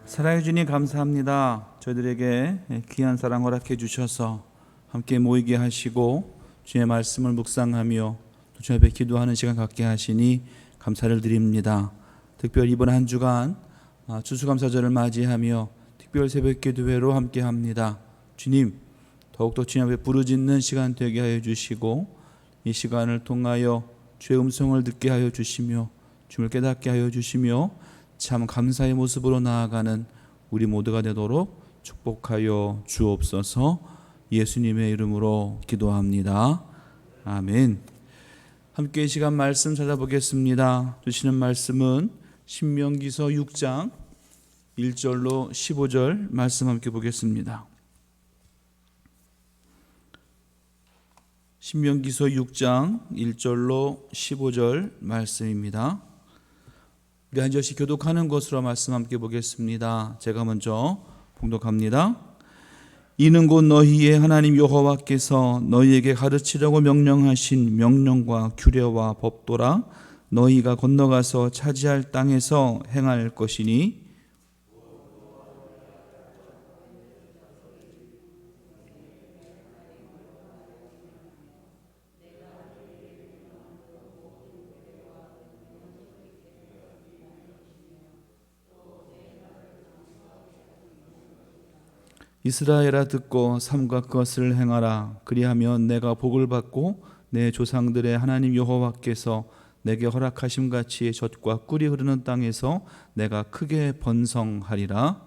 사랑해 주님 감사합니다. 저희들에게 귀한 사랑 허락해 주셔서 함께 모이게 하시고 주의 말씀을 묵상하며 또 주님 앞에 기도하는 시간 갖게 하시니 감사를 드립니다. 특별히 이번 한 주간 추수감사절을 맞이하며 특별 새벽 기도회로 함께 합니다. 주님 더욱더 주님 앞에 부르짖는 시간 되게 하여 주시고 이 시간을 통하여 주의 음성을 듣게 하여 주시며 주님을 깨닫게 하여 주시며 참 감사의 모습으로 나아가는 우리 모두가 되도록 축복하여 주옵소서. 예수님의 이름으로 기도합니다. 아멘. 함께 이 시간 말씀 찾아보겠습니다. 주시는 말씀은 신명기서 6장 1절로 15절 말씀 함께 보겠습니다. 신명기서 6장 1절로 15절 말씀입니다. 우리 한 절씩 교독하는 것으로 말씀 함께 보겠습니다. 제가 먼저 봉독합니다. 이는 곧 너희의 하나님 여호와께서 너희에게 가르치려고 명령하신 명령과 규례와 법도라. 너희가 건너가서 차지할 땅에서 행할 것이니 이스라엘아 듣고 삼가 그것을 행하라. 그리하면 내가 복을 받고 내 조상들의 하나님 여호와께서 내게 허락하심 같이 젖과 꿀이 흐르는 땅에서 내가 크게 번성하리라.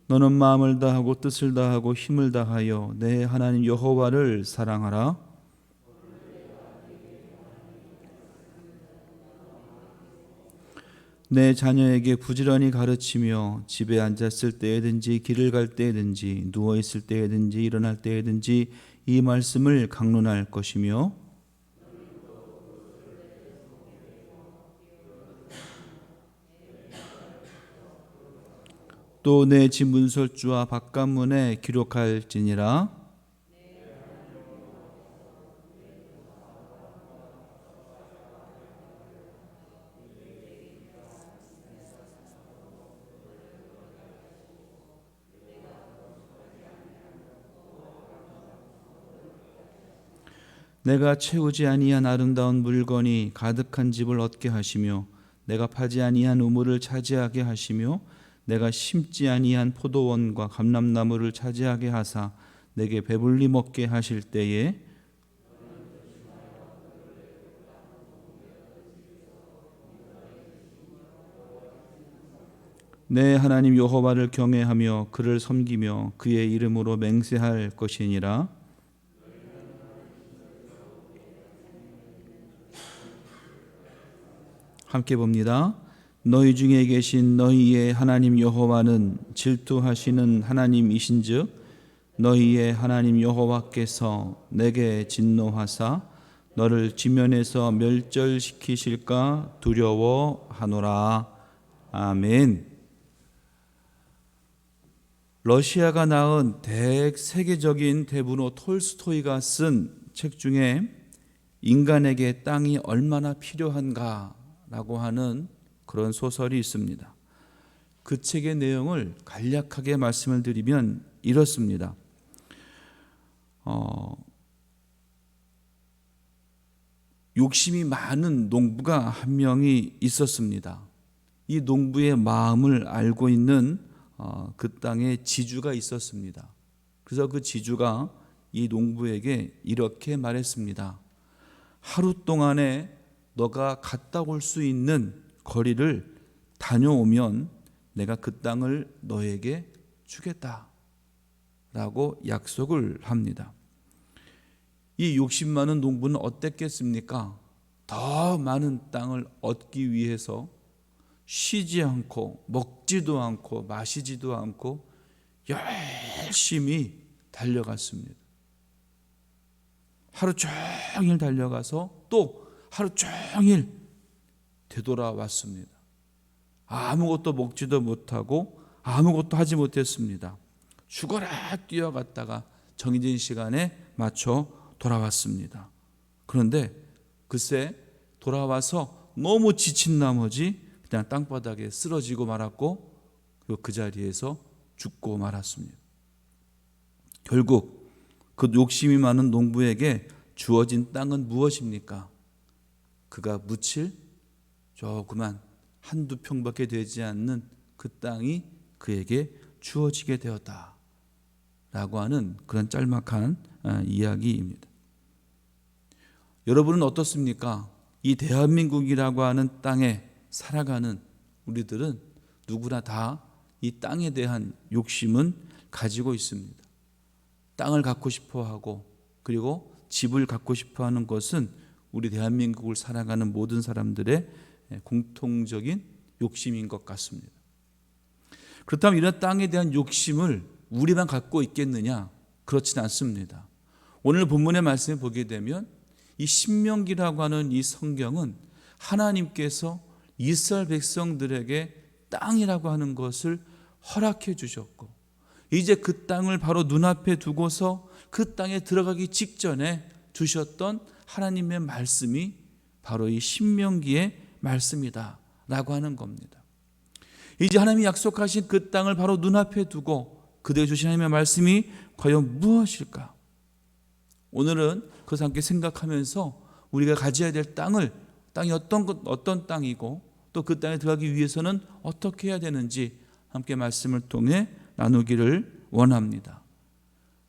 너는 마음을 다하고 뜻을 다하고 힘을 다하여 내 하나님 여호와를 사랑하라. 내 자녀에게 부지런히 가르치며 집에 앉았을 때에든지 길을 갈 때에든지 누워 있을 때에든지 일어날 때에든지 이 말씀을 강론할 것이며 또 내 집 문설주와 바깥문에 기록할지니라. 내가 채우지 아니한 아름다운 물건이 가득한 집을 얻게 하시며 내가 파지 아니한 우물을 차지하게 하시며 내가 심지 아니한 포도원과 감람나무를 차지하게 하사 내게 배불리 먹게 하실 때에 내 하나님 여호와를 경외하며 그를 섬기며 그의 이름으로 맹세할 것이니라. 함께 봅니다. 너희 중에 계신 너희의 하나님 여호와는 질투하시는 하나님이신즉 너희의 하나님 여호와께서 내게 진노하사 너를 지면에서 멸절시키실까 두려워하노라. 아멘. 러시아가 낳은 세계적인 대문호 톨스토이가 쓴 책 중에 인간에게 땅이 얼마나 필요한가 라고 하는 그런 소설이 있습니다. 그 책의 내용을 간략하게 말씀을 드리면 이렇습니다. 욕심이 많은 농부가 한 명이 있었습니다. 이 농부의 마음을 알고 있는 그 땅에 지주가 있었습니다. 그래서 그 지주가 이 농부에게 이렇게 말했습니다. 하루 동안에 너가 갔다 올 수 있는 거리를 다녀오면 내가 그 땅을 너에게 주겠다 라고 약속을 합니다. 이 욕심 많은 농부는 어땠겠습니까? 더 많은 땅을 얻기 위해서 쉬지 않고 먹지도 않고 마시지도 않고 열심히 달려갔습니다. 하루 종일 달려가서 또 하루 종일 되돌아왔습니다. 아무것도 먹지도 못하고 아무것도 하지 못했습니다. 죽어라 뛰어갔다가 정해진 시간에 맞춰 돌아왔습니다. 그런데 글쎄 돌아와서 너무 지친 나머지 그냥 땅바닥에 쓰러지고 말았고 그 자리에서 죽고 말았습니다. 결국 그 욕심이 많은 농부에게 주어진 땅은 무엇입니까? 그가 묻힐 조그만 한두 평밖에 되지 않는 그 땅이 그에게 주어지게 되었다라고 하는 그런 짤막한 이야기입니다. 여러분은 어떻습니까? 이 대한민국이라고 하는 땅에 살아가는 우리들은 누구나 다 이 땅에 대한 욕심은 가지고 있습니다. 땅을 갖고 싶어 하고 그리고 집을 갖고 싶어 하는 것은 우리 대한민국을 살아가는 모든 사람들의 공통적인 욕심인 것 같습니다. 그렇다면 이런 땅에 대한 욕심을 우리만 갖고 있겠느냐? 그렇지는 않습니다. 오늘 본문의 말씀을 보게 되면 이 신명기라고 하는 이 성경은 하나님께서 이스라엘 백성들에게 땅이라고 하는 것을 허락해 주셨고 이제 그 땅을 바로 눈앞에 두고서 그 땅에 들어가기 직전에 주셨던 하나님의 말씀이 바로 이 신명기의 말씀이다 라고 하는 겁니다. 이제 하나님이 약속하신 그 땅을 바로 눈앞에 두고 그대에 주신 하나님의 말씀이 과연 무엇일까? 오늘은 그것을 함께 생각하면서 우리가 가져야 될 땅이 어떤 땅이고 또 그 땅에 들어가기 위해서는 어떻게 해야 되는지 함께 말씀을 통해 나누기를 원합니다.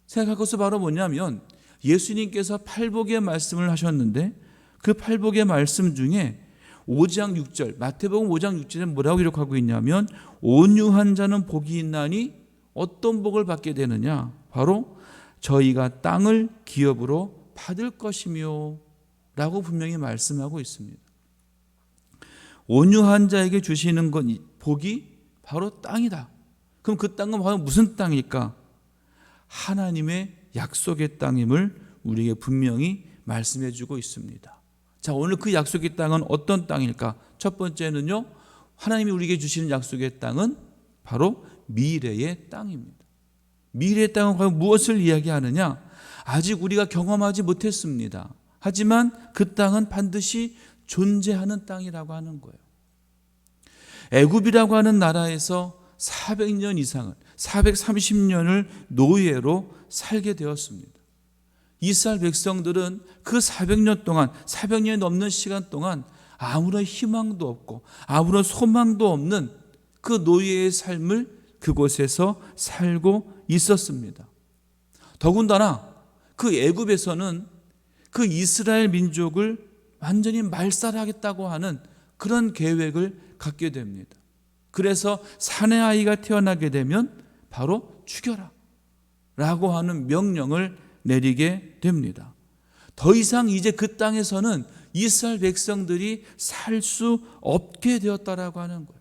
생각할 것은 바로 뭐냐면 예수님께서 팔복의 말씀을 하셨는데 그 팔복의 말씀 중에 5장 6절 마태복음 5장 6절에 뭐라고 기록하고 있냐면 온유한 자는 복이 있나니 어떤 복을 받게 되느냐? 바로 저희가 땅을 기업으로 받을 것이며 라고 분명히 말씀하고 있습니다. 온유한 자에게 주시는 것 복이 바로 땅이다. 그럼 그 땅은 바로 무슨 땅일까? 하나님의 약속의 땅임을 우리에게 분명히 말씀해 주고 있습니다. 자, 오늘 그 약속의 땅은 어떤 땅일까? 첫 번째는요, 하나님이 우리에게 주시는 약속의 땅은 바로 미래의 땅입니다. 미래의 땅은 과연 무엇을 이야기하느냐? 아직 우리가 경험하지 못했습니다. 하지만 그 땅은 반드시 존재하는 땅이라고 하는 거예요. 애굽이라고 하는 나라에서 400년 이상을 430년을 노예로 살게 되었습니다. 이스라엘 백성들은 그 400년 동안 400년이 넘는 시간 동안 아무런 희망도 없고 아무런 소망도 없는 그 노예의 삶을 그곳에서 살고 있었습니다. 더군다나 그 애굽에서는 그 이스라엘 민족을 완전히 말살하겠다고 하는 그런 계획을 갖게 됩니다. 그래서 사내 아이가 태어나게 되면 바로 죽여라 라고 하는 명령을 내리게 됩니다. 더 이상 이제 그 땅에서는 이스라엘 백성들이 살 수 없게 되었다라고 하는 거예요.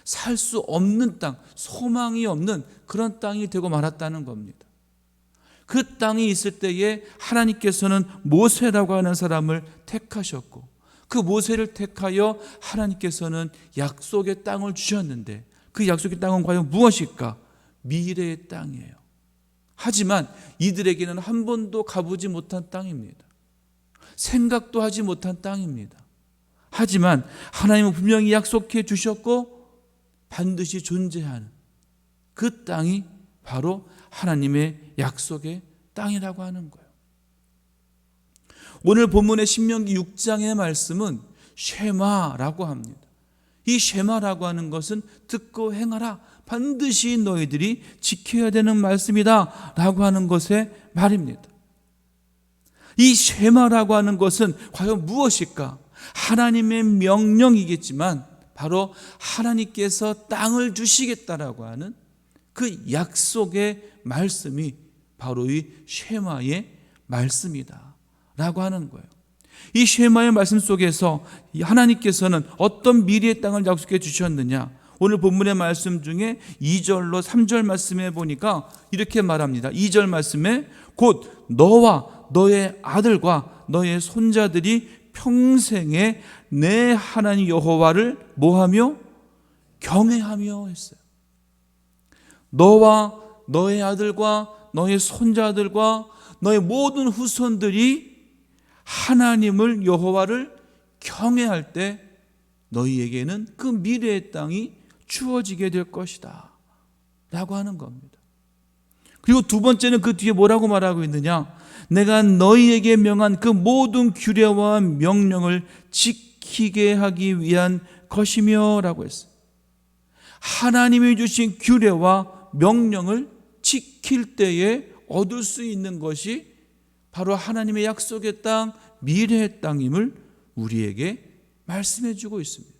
살 수 없는 땅, 소망이 없는 그런 땅이 되고 말았다는 겁니다. 그 땅이 있을 때에 하나님께서는 모세라고 하는 사람을 택하셨고 그 모세를 택하여 하나님께서는 약속의 땅을 주셨는데 그 약속의 땅은 과연 무엇일까? 미래의 땅이에요. 하지만 이들에게는 한 번도 가보지 못한 땅입니다. 생각도 하지 못한 땅입니다. 하지만 하나님은 분명히 약속해 주셨고 반드시 존재하는 그 땅이 바로 하나님의 약속의 땅이라고 하는 거예요. 오늘 본문의 신명기 6장의 말씀은 쉐마라고 합니다. 이 쉐마라고 하는 것은 듣고 행하라, 반드시 너희들이 지켜야 되는 말씀이다 라고 하는 것의 말입니다. 이 쉐마라고 하는 것은 과연 무엇일까? 하나님의 명령이겠지만 바로 하나님께서 땅을 주시겠다라고 하는 그 약속의 말씀이 바로 이 쉐마의 말씀이다 라고 하는 거예요. 이 쉐마의 말씀 속에서 하나님께서는 어떤 미래의 땅을 약속해 주셨느냐? 오늘 본문의 말씀 중에 2절로 3절 말씀에 보니까 이렇게 말합니다. 2절 말씀에 곧 너와 너의 아들과 너의 손자들이 평생에 내 하나님 여호와를 뭐하며? 경외하며 했어요. 너와 너의 아들과 너의 손자들과 너의 모든 후손들이 하나님을 여호와를 경외할 때 너희에게는 그 미래의 땅이 주어지게 될 것이다 라고 하는 겁니다. 그리고 두 번째는 그 뒤에 뭐라고 말하고 있느냐? 내가 너희에게 명한 그 모든 규례와 명령을 지키게 하기 위한 것이며 라고 했어요. 하나님이 주신 규례와 명령을 지킬 때에 얻을 수 있는 것이 바로 하나님의 약속의 땅, 미래의 땅임을 우리에게 말씀해 주고 있습니다.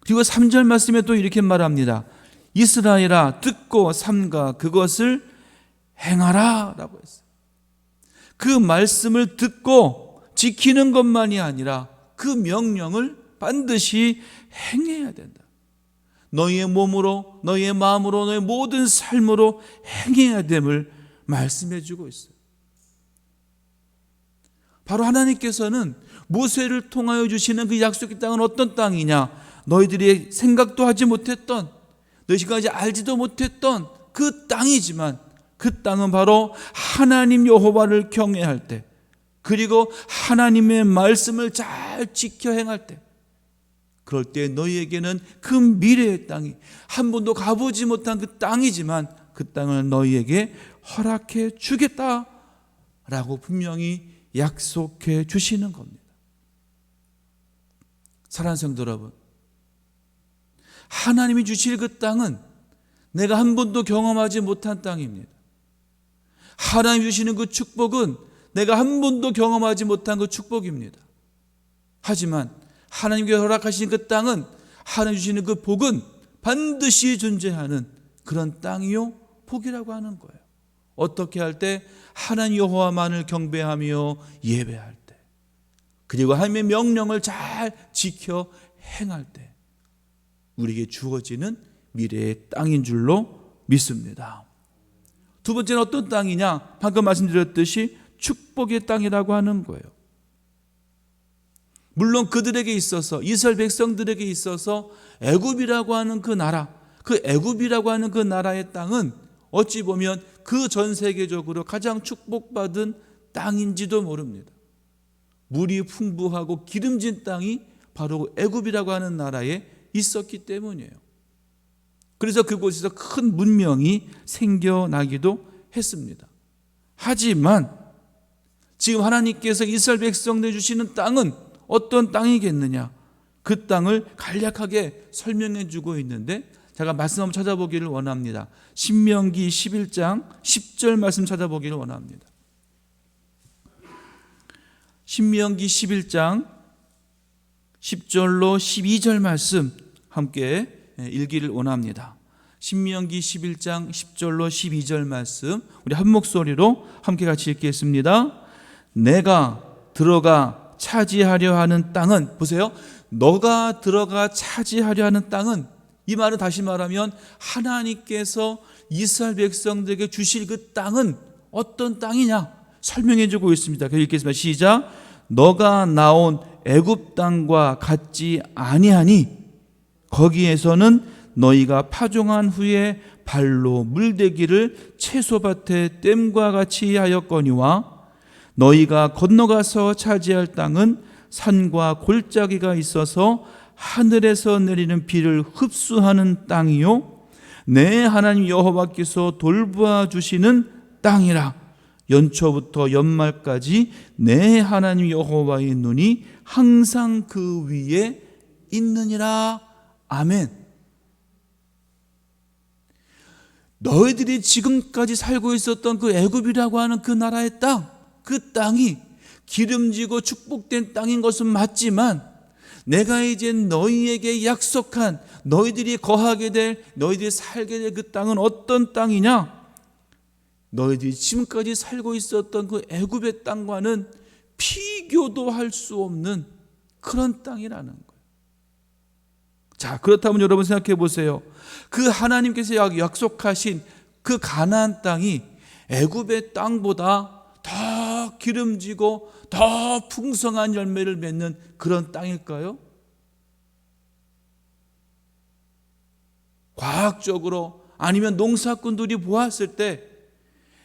그리고 3절 말씀에 또 이렇게 말합니다. 이스라엘아 듣고 삼가 그것을 행하라 라고 했어요. 그 말씀을 듣고 지키는 것만이 아니라 그 명령을 반드시 행해야 된다. 너희의 몸으로, 너희의 마음으로, 너희의 모든 삶으로 행해야 됨을 말씀해 주고 있어요. 바로 하나님께서는 모세를 통하여 주시는 그 약속의 땅은 어떤 땅이냐? 너희들이 생각도 하지 못했던, 너희가 알지도 못했던 그 땅이지만 그 땅은 바로 하나님 여호와를 경외할 때, 그리고 하나님의 말씀을 잘 지켜 행할 때, 그럴 때 너희에게는 그 미래의 땅이, 한 번도 가보지 못한 그 땅이지만 그 땅을 너희에게 허락해 주겠다라고 분명히 약속해 주시는 겁니다. 사랑하는 성도 여러분, 하나님이 주실 그 땅은 내가 한 번도 경험하지 못한 땅입니다. 하나님이 주시는 그 축복은 내가 한 번도 경험하지 못한 그 축복입니다. 하지만 하나님께 허락하신 그 땅은, 하나님 주시는 그 복은 반드시 존재하는 그런 땅이요 복이라고 하는 거예요. 어떻게 할 때? 하나님 여호와만을 경배하며 예배할 때, 그리고 하나님의 명령을 잘 지켜 행할 때 우리에게 주어지는 미래의 땅인 줄로 믿습니다. 두 번째는 어떤 땅이냐? 방금 말씀드렸듯이 축복의 땅이라고 하는 거예요. 물론 그들에게 있어서, 이스라엘 백성들에게 있어서 애굽이라고 하는 그 나라, 그 애굽이라고 하는 그 나라의 땅은 어찌 보면 그 전 세계적으로 가장 축복받은 땅인지도 모릅니다. 물이 풍부하고 기름진 땅이 바로 애굽이라고 하는 나라에 있었기 때문이에요. 그래서 그곳에서 큰 문명이 생겨나기도 했습니다. 하지만 지금 하나님께서 이스라엘 백성들 주시는 땅은 어떤 땅이겠느냐? 그 땅을 간략하게 설명해 주고 있는데, 제가 말씀 한번 찾아보기를 원합니다. 신명기 11장 10절 말씀 찾아보기를 원합니다. 신명기 11장 10절로 12절 말씀 함께 읽기를 원합니다. 신명기 11장 10절로 12절 말씀 우리 한 목소리로 함께 같이 읽겠습니다. 내가 들어가 차지하려 하는 땅은, 보세요, 너가 들어가 차지하려 하는 땅은, 이 말은 다시 말하면 하나님께서 이스라엘 백성들에게 주실 그 땅은 어떤 땅이냐 설명해 주고 있습니다. 그래서 읽겠습니다. 시작. 너가 나온 애굽 땅과 같지 아니하니 거기에서는 너희가 파종한 후에 발로 물대기를 채소밭에 댐과 같이 하였거니와 너희가 건너가서 차지할 땅은 산과 골짜기가 있어서 하늘에서 내리는 비를 흡수하는 땅이요 내 하나님 여호와께서 돌보아 주시는 땅이라. 연초부터 연말까지 내 하나님 여호와의 눈이 항상 그 위에 있느니라. 아멘. 너희들이 지금까지 살고 있었던 그 애굽이라고 하는 그 나라의 땅, 그 땅이 기름지고 축복된 땅인 것은 맞지만, 내가 이제 너희에게 약속한, 너희들이 거하게 될, 너희들이 살게 될 그 땅은 어떤 땅이냐? 너희들이 지금까지 살고 있었던 그 애굽의 땅과는 비교도 할 수 없는 그런 땅이라는 거예요. 자, 그렇다면 여러분 생각해 보세요. 그 하나님께서 약속하신 그 가나안 땅이 애굽의 땅보다 더 기름지고 더 풍성한 열매를 맺는 그런 땅일까요? 과학적으로, 아니면 농사꾼들이 보았을 때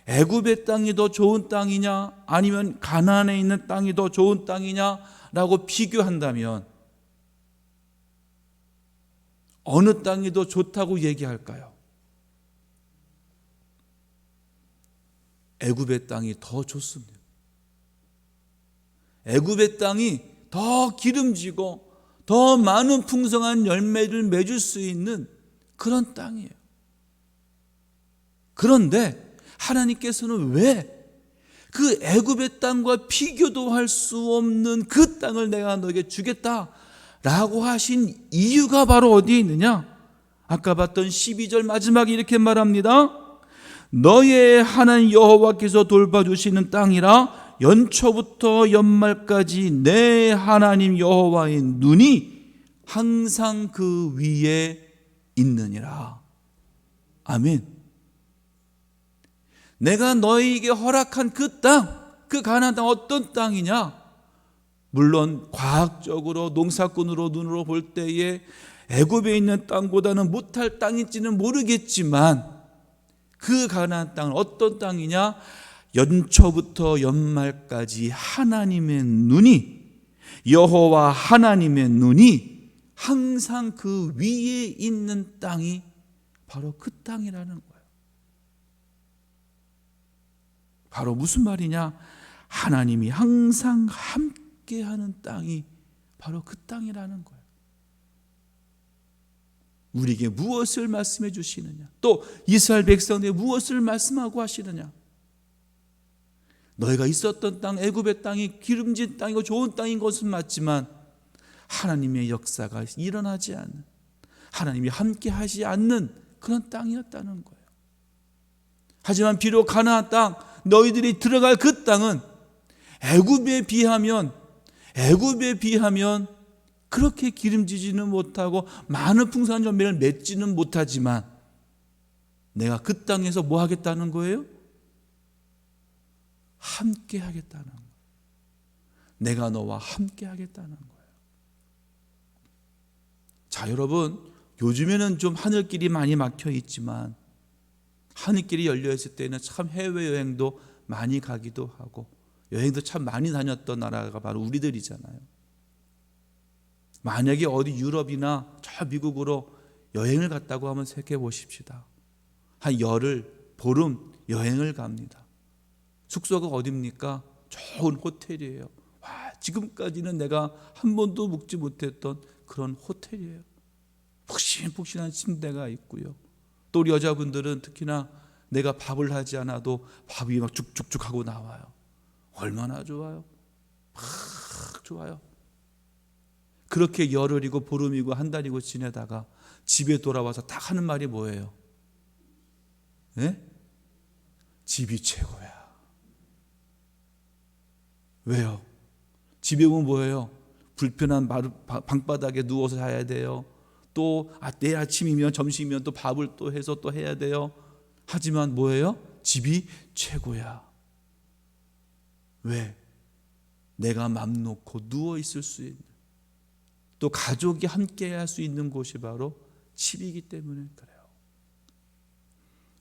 애굽의 땅이 더 좋은 땅이냐 아니면 가나안에 있는 땅이 더 좋은 땅이냐라고 비교한다면 어느 땅이 더 좋다고 얘기할까요? 애굽의 땅이 더 좋습니다. 애굽의 땅이 더 기름지고 더 많은 풍성한 열매를 맺을 수 있는 그런 땅이에요. 그런데 하나님께서는 왜 그 애굽의 땅과 비교도 할 수 없는 그 땅을 내가 너에게 주겠다라고 하신 이유가 바로 어디에 있느냐? 아까 봤던 12절 마지막에 이렇게 말합니다. 너의 하나님 여호와께서 돌봐주시는 땅이라 연초부터 연말까지 내 하나님 여호와의 눈이 항상 그 위에 있느니라. 아멘. 내가 너희에게 허락한 그 땅, 그 가나안 땅 어떤 땅이냐? 물론 과학적으로 농사꾼으로 눈으로 볼 때에 애굽에 있는 땅보다는 못할 땅일지는 모르겠지만 그 가나안 땅은 어떤 땅이냐? 연초부터 연말까지 하나님의 눈이, 여호와 하나님의 눈이 항상 그 위에 있는 땅이 바로 그 땅이라는 거예요. 바로 무슨 말이냐? 하나님이 항상 함께하는 땅이 바로 그 땅이라는 거예요. 우리에게 무엇을 말씀해 주시느냐? 또 이스라엘 백성들에게 무엇을 말씀하고 하시느냐? 너희가 있었던 땅, 애굽의 땅이 기름진 땅이고 좋은 땅인 것은 맞지만 하나님의 역사가 일어나지 않는, 하나님이 함께하지 않는 그런 땅이었다는 거예요. 하지만 비록 가나안 땅, 너희들이 들어갈 그 땅은 애굽에 비하면 그렇게 기름지지는 못하고 많은 풍성한 열매를 맺지는 못하지만 내가 그 땅에서 뭐 하겠다는 거예요? 함께 하겠다는 거예요. 내가 너와 함께 하겠다는 거예요. 자, 여러분, 요즘에는 좀 하늘길이 많이 막혀 있지만 하늘길이 열려 있을 때는 참 해외여행도 많이 가기도 하고 여행도 참 많이 다녔던 나라가 바로 우리들이잖아요. 만약에 어디 유럽이나 저 미국으로 여행을 갔다고 하면 생각해 보십시다. 한 열흘, 보름 여행을 갑니다. 숙소가 어디입니까? 좋은 호텔이에요. 와, 지금까지는 내가 한 번도 묵지 못했던 그런 호텔이에요. 푹신푹신한 침대가 있고요. 또 우리 여자분들은 특히나 내가 밥을 하지 않아도 밥이 막 죽죽죽 하고 나와요. 얼마나 좋아요. 막 좋아요. 그렇게 열흘이고 보름이고 한 달이고 지내다가 집에 돌아와서 딱 하는 말이 뭐예요? 네? 집이 최고야. 왜요? 집에 오면 뭐예요? 불편한 방바닥에 누워서 자야 돼요. 또 내일 아침이면 점심이면 또 밥을 또 해서 또 해야 돼요. 하지만 뭐예요? 집이 최고야. 왜? 내가 맘 놓고 누워 있을 수 있는, 또 가족이 함께 할 수 있는 곳이 바로 집이기 때문에 그래요.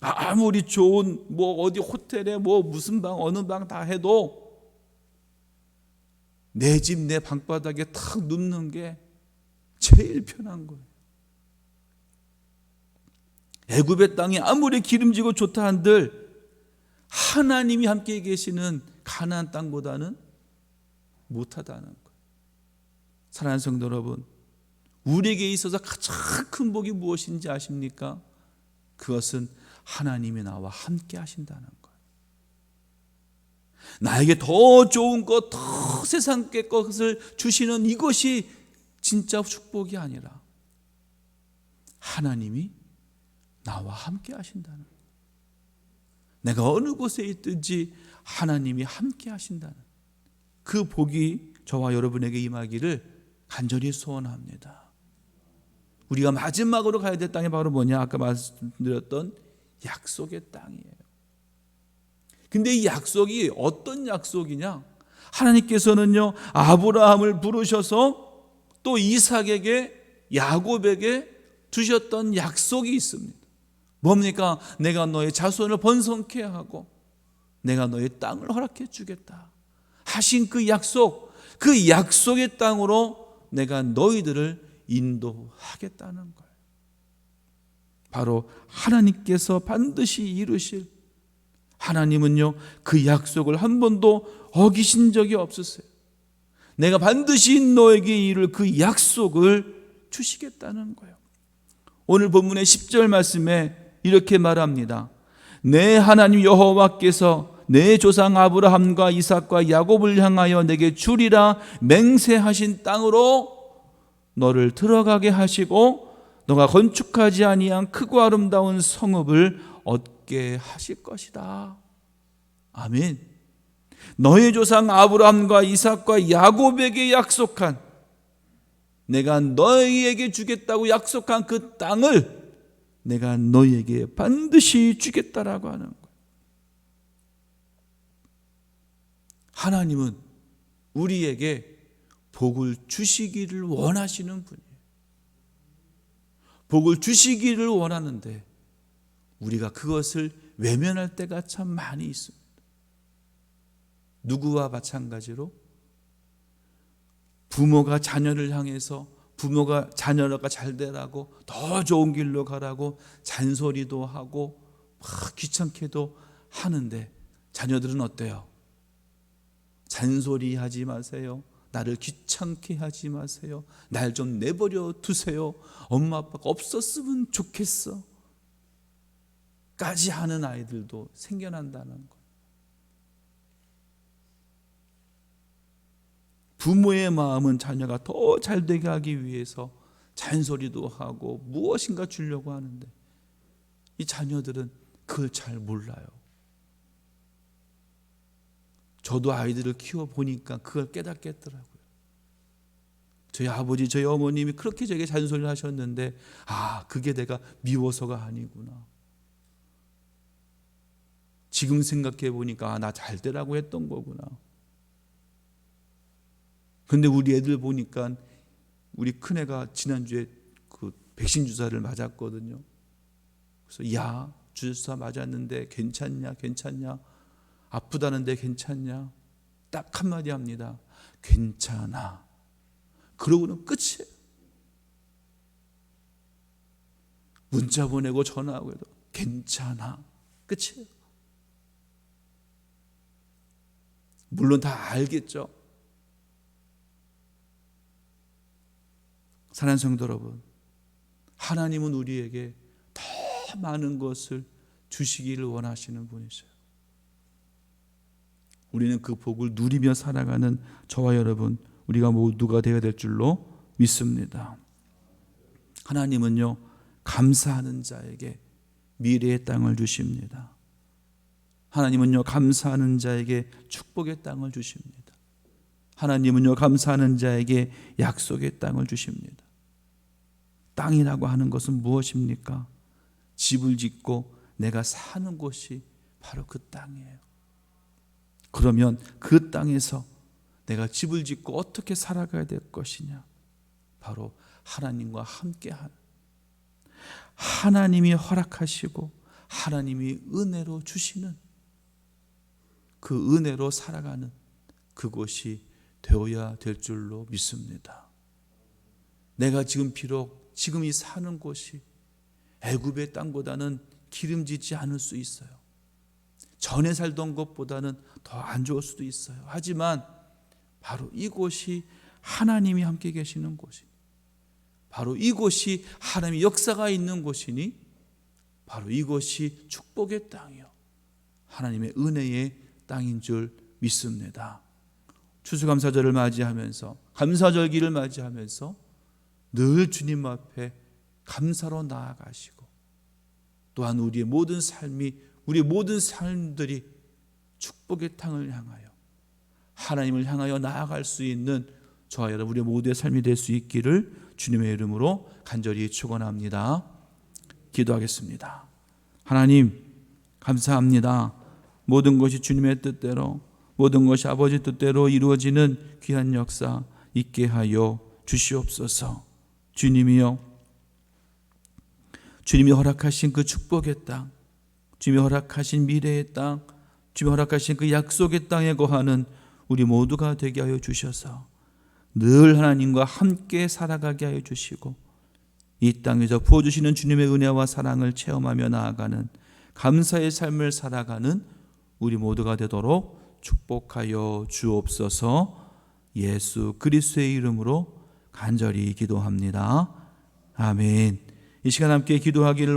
아무리 좋은 뭐 어디 호텔에 뭐 무슨 방 어느 방 다 해도 내 집 내 방바닥에 탁 눕는 게 제일 편한 거예요. 애굽의 땅이 아무리 기름지고 좋다 한들 하나님이 함께 계시는 가나안 땅보다는 못하다는 거예요. 사랑하는 성도 여러분, 우리에게 있어서 가장 큰 복이 무엇인지 아십니까? 그것은 하나님이 나와 함께 하신다는 거예요. 나에게 더 좋은 것, 더 세상의 것을 주시는 이것이 진짜 축복이 아니라 하나님이 나와 함께 하신다는 거예요. 내가 어느 곳에 있든지 하나님이 함께 하신다는 그 복이 저와 여러분에게 임하기를 간절히 소원합니다. 우리가 마지막으로 가야 될 땅이 바로 뭐냐? 아까 말씀드렸던 약속의 땅이에요. 근데 이 약속이 어떤 약속이냐? 하나님께서는요, 아브라함을 부르셔서 또 이삭에게, 야곱에게 주셨던 약속이 있습니다. 뭡니까? 내가 너의 자손을 번성케 하고 내가 너의 땅을 허락해 주겠다 하신 그 약속, 그 약속의 땅으로 내가 너희들을 인도하겠다는 거예요. 바로 하나님께서 반드시 이루실, 하나님은요 그 약속을 한 번도 어기신 적이 없으세요. 내가 반드시 너에게 이룰 그 약속을 주시겠다는 거예요. 오늘 본문의 10절 말씀에 이렇게 말합니다. 내 하나님 여호와께서 내 조상 아브라함과 이삭과 야곱을 향하여 내게 주리라 맹세하신 땅으로 너를 들어가게 하시고 너가 건축하지 아니한 크고 아름다운 성읍을 얻게 하실 것이다. 아멘. 너의 조상 아브라함과 이삭과 야곱에게 약속한, 내가 너희에게 주겠다고 약속한 그 땅을 내가 너희에게 반드시 주겠다라고 하는 거예요. 하나님은 우리에게 복을 주시기를 원하시는 분이에요. 복을 주시기를 원하는데 우리가 그것을 외면할 때가 참 많이 있습니다. 누구와 마찬가지로 부모가 자녀를 향해서, 부모가 자녀가 잘 되라고 더 좋은 길로 가라고 잔소리도 하고 막 귀찮게도 하는데 자녀들은 어때요? 잔소리하지 마세요. 나를 귀찮게 하지 마세요. 날 좀 내버려 두세요. 엄마 아빠가 없었으면 좋겠어 까지 하는 아이들도 생겨난다는 거예요. 부모의 마음은 자녀가 더 잘되게 하기 위해서 잔소리도 하고 무엇인가 주려고 하는데 이 자녀들은 그걸 잘 몰라요. 저도 아이들을 키워보니까 그걸 깨닫겠더라고요. 저희 아버지, 저희 어머님이 그렇게 저에게 잔소리를 하셨는데 그게 내가 미워서가 아니구나. 지금 생각해 보니까 나 잘 되라고 했던 거구나. 근데 우리 애들 보니까 우리 큰애가 지난주에 그 백신 주사를 맞았거든요. 그래서 야, 주사 맞았는데 괜찮냐? 아프다는데 괜찮냐? 딱 한마디 합니다. 괜찮아. 그러고는 끝이에요. 문자 보내고 전화하고 해도 괜찮아. 끝이에요. 물론 다 알겠죠. 사랑하는 성도 여러분, 하나님은 우리에게 더 많은 것을 주시기를 원하시는 분이세요. 우리는 그 복을 누리며 살아가는 저와 여러분, 우리가 모두가 되어야 될 줄로 믿습니다. 하나님은요, 감사하는 자에게 미래의 땅을 주십니다. 하나님은요, 감사하는 자에게 축복의 땅을 주십니다. 하나님은요, 감사하는 자에게 약속의 땅을 주십니다. 땅이라고 하는 것은 무엇입니까? 집을 짓고 내가 사는 곳이 바로 그 땅이에요. 그러면 그 땅에서 내가 집을 짓고 어떻게 살아가야 될 것이냐? 바로 하나님과 함께하는, 하나님이 허락하시고 하나님이 은혜로 주시는 그 은혜로 살아가는 그곳이 되어야 될 줄로 믿습니다. 내가 지금 비록 지금 이 사는 곳이 애굽의 땅보다는 기름지지 않을 수 있어요. 전에 살던 것보다는 더 안 좋을 수도 있어요. 하지만 바로 이곳이 하나님이 함께 계시는 곳이니, 바로 이곳이 하나님의 역사가 있는 곳이니, 바로 이곳이 축복의 땅이요, 하나님의 은혜의 땅인 줄 믿습니다. 추수감사절을 맞이하면서, 감사절기를 맞이하면서 늘 주님 앞에 감사로 나아가시고, 또한 우리의 모든 삶이, 우리의 모든 삶들이 축복의 땅을 향하여, 하나님을 향하여 나아갈 수 있는 저와 여러분, 우리 모두의 삶이 될 수 있기를 주님의 이름으로 간절히 축원합니다. 기도하겠습니다. 하나님, 감사합니다. 모든 것이 주님의 뜻대로, 모든 것이 아버지 뜻대로 이루어지는 귀한 역사 있게 하여 주시옵소서. 주님이여, 주님이 허락하신 그 축복의 땅, 주님이 허락하신 미래의 땅, 주님 허락하신 그 약속의 땅에 거하는 우리 모두가 되게 하여 주셔서 늘 하나님과 함께 살아가게 하여 주시고 이 땅에서 부어주시는 주님의 은혜와 사랑을 체험하며 나아가는 감사의 삶을 살아가는 우리 모두가 되도록 축복하여 주옵소서. 예수 그리스도의 이름으로 간절히 기도합니다. 아멘. 이 시간 함께 기도하기를